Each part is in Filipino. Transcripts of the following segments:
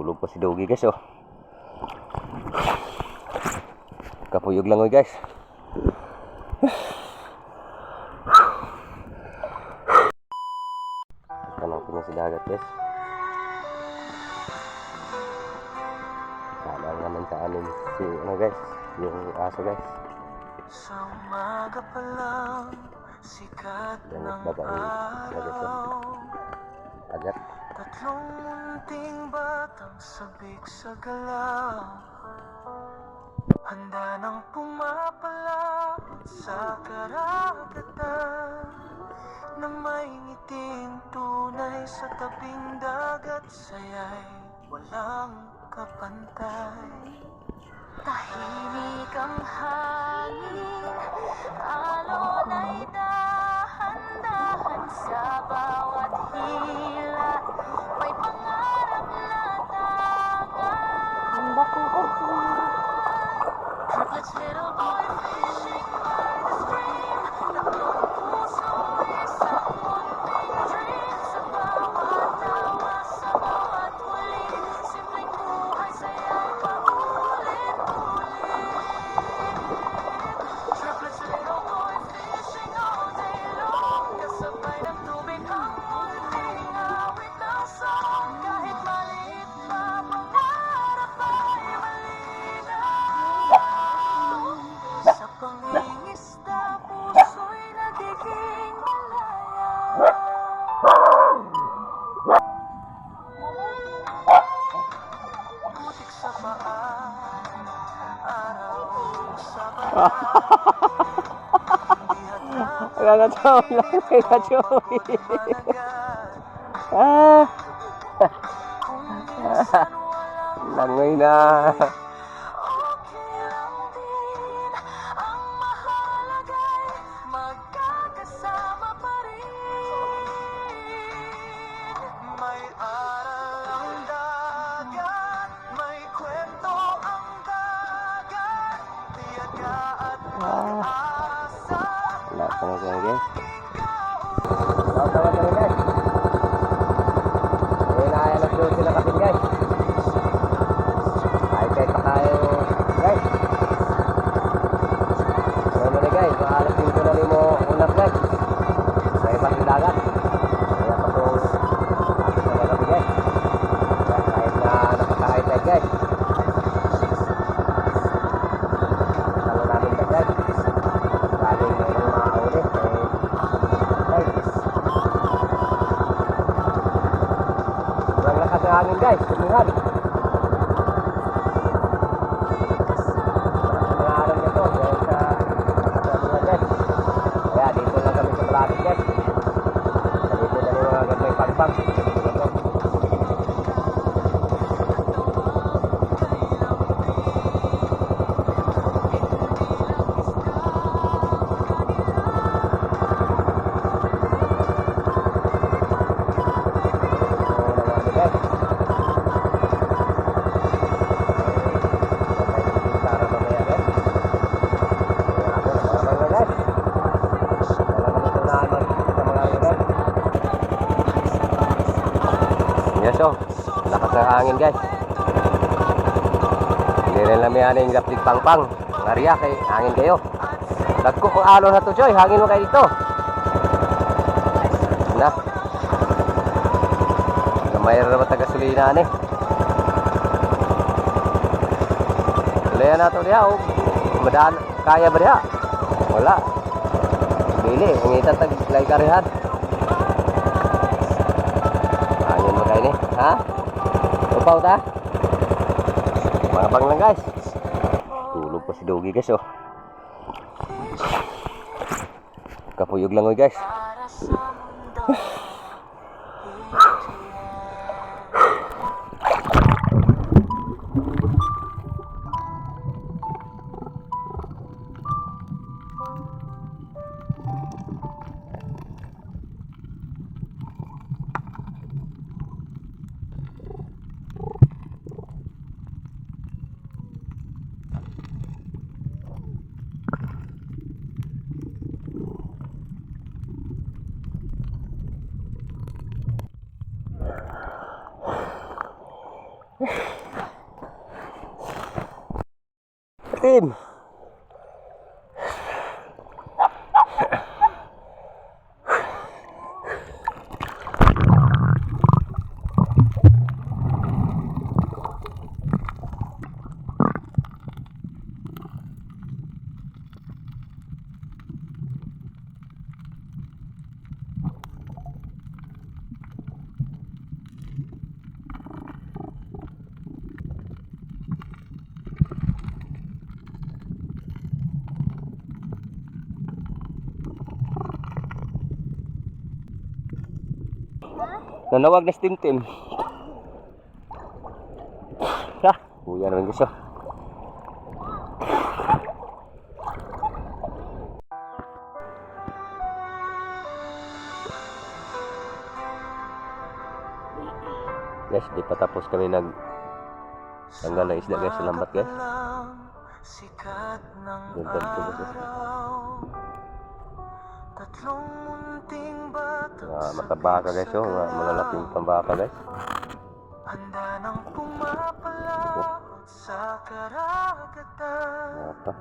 Tulog pa si Doggy guys oh. Kapuyog lang oh guys. Tanong ko na si dagat guys. Sana naman sa amin si ano guys, yung aso guys. Sa umaga pa lang, sikat ng araw. Agad. Tatlong munting batang sabik sa galaw, handa nang pumapalapit sa karagatan, na may ngiting tunay sa tabing dagat. Saya'y walang kapantay. Tahimik ang hangin, alon ay dahan-dahan sa bawat hila. May pangarap na tangan. Triplets, little boy fishing by the stream. Tatlong puso, isang munting dream. Sa bawat tawa, sa bawat huli, simpleng buhay, sayang paulit-ulit. Triplets, little boy fishing all day long. Kasabay ng tubig ang munting awit ng song. Kahit maliit pa, pangarap ay malinaw. Sa pangingisda, puso'y nagiging malaya. Putik sa paa, araw sa baba. Nagkataon lang kay Kachoy. Kung minsan walang Langoy na. okay lang din. Ang mahalaga'y magkakasama pa rin. May aral ang dagat, may kwento ang dagat, tiyaga at pag-asa. Wala pa na siya guys. Ayun na alas 12 na kasi guys. Ay kahit pa tayo guys. Ano na guys, alas 5 na rin mo unap guys. May pasang dagat. Kaya pa itong alas na mga gabi guys. Kahit na napaka-high-tech guys. Talo namin ka guys. Galing mayroong mga ulit. Sobrang lakas ng hangin guys. Tumingan. Nangalan nito dahil sa mga guys. Kaya dito lang kami sa malapit guys. Dito na yung mga gagawin pagpag. Yes oh, lakas ng hangin guys. Hindi rin namin yung gaplik pang-pang. Ngariya kay hangin kayo. Dagko kung alon na to Joy, hangin mo kayo dito. Na. Mayroon naman taga-sulina eh. Kaya na ito diya oh. Madaan, kaya ba diya? Wala. Bili, ang itatag lay karihan. Hangin mo kayo ni, ha? Upaw ta? Mga bang lang guys. Tulog pa si Doggy guys oh. Kapuyog lang oh guys. para sa mundo. team. Nanawag na steam team. Ha, kuya naman gusto. Guys, di pa tapos kami tanggal ng isda guys sa lambat guys. Sikat ng Ganito dito guys. tatlong munting batang Mataba ka guys, oh. Malalaking pambaka guys. handa nang pumapalaot sa karagatan Apa?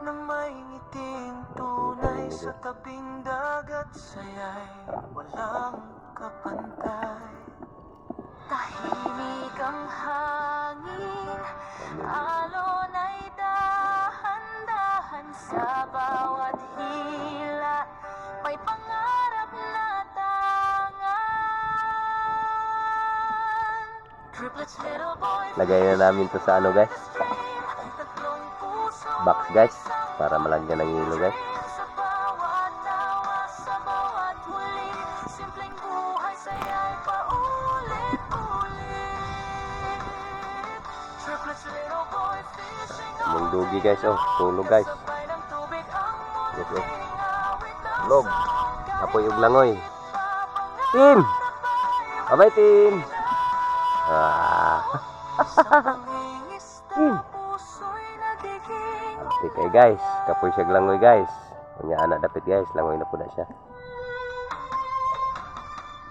na may ngiting tunay sa tabing dagat, saya'y walang kapantay. Tahimik ang hangin, alon ay dahan-dahan sa bawat hila. May pangarap na tangan. Triplets, little boy, Lagay na namin to sa ano guys, tatlong puso box guys, para malagyan ng hilo guys. sa bawat tawa, sa bawat huli. Simpleng buhay, saya'y paulit-ulit. Triplets, little boy, fishing on Mundugi guys, oh. Tulog guys. sabay ng tubig ang Yes, yes. munting awit ng Tulog. sangkay. Apoy ug langoy. Team! Bye team! Sa pangingisda, puso'y nagiging Ante kay guys, kapoy siya langoy guys. Kunya anak dapit guys, langoy na po na siya.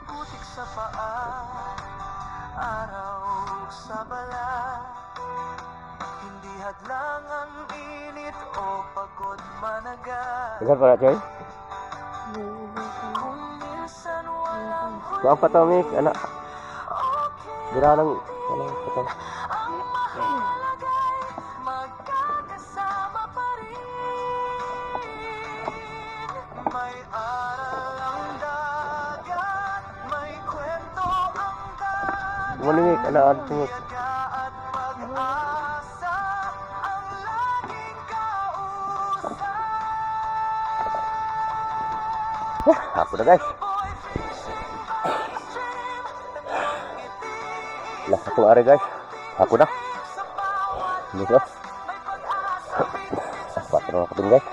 Putik sa paa, araw sa bala, hindi hadlang ang init o pagod managa. Ilan para choy? Kung minsan walang Kuang patomik, anak. okay, Dira nang ano patom. ang mahalaga'y magkakasama pa rin. may aral ang dagat, may kwento ang dagat. Munimik anak adto. Tiyaga at pag-asa ang laging kausap. Hapo na guys. Boy fishing by the stream, ngiti Lah ako are guys. Hapo na. sa bawat Dito. may pag-asa. Patro ako din guys.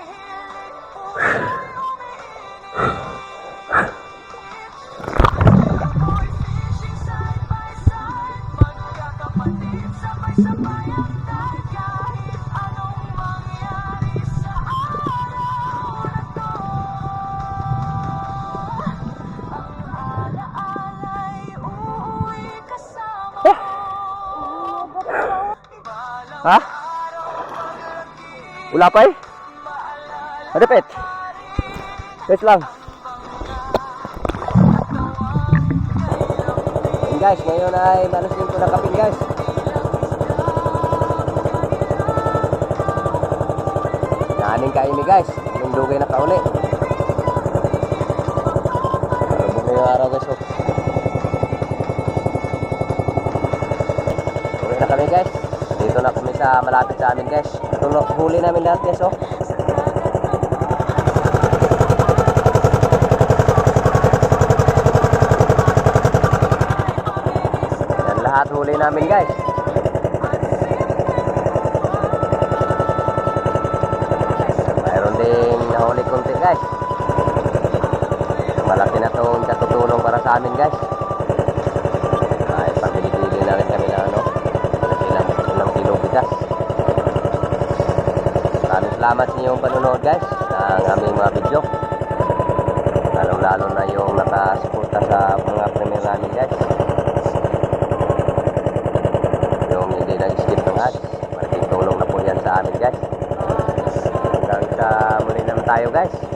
Boy fishing side by side, magkakapatid sabay-sabay ang tide. Kahit anong mangyari sa araw na to, Ang alaala'y uuwi kasama mo. Ha? Wala pa eh? Adepet. Guys lang. Yun guys, ngayon ay malas din ko na kapin guys. Naaning kaimi guys. Anong dugay na kauli. Lubog na yung araw guys. Oh. Uwi na kami guys. Dito na kami sa malapit sa amin guys. Huli namin lahat guys oh. Yan lahat huli namin guys. Mayroon ding nahuli konti guys. Malaki na itong katutulong para sa amin guys. Ay pagpili-pili na rin kami na ano. Ilang kilo bigas. Maraming salamat sa inyong panunood guys ng aming mga video. Lalo-lalo na yung nakasuporta sa mga premier namin guys. Yung hindi nag-skip ng ads. Malaking tulong na po yan sa amin guys. Hanggang sa muli naman tayo guys.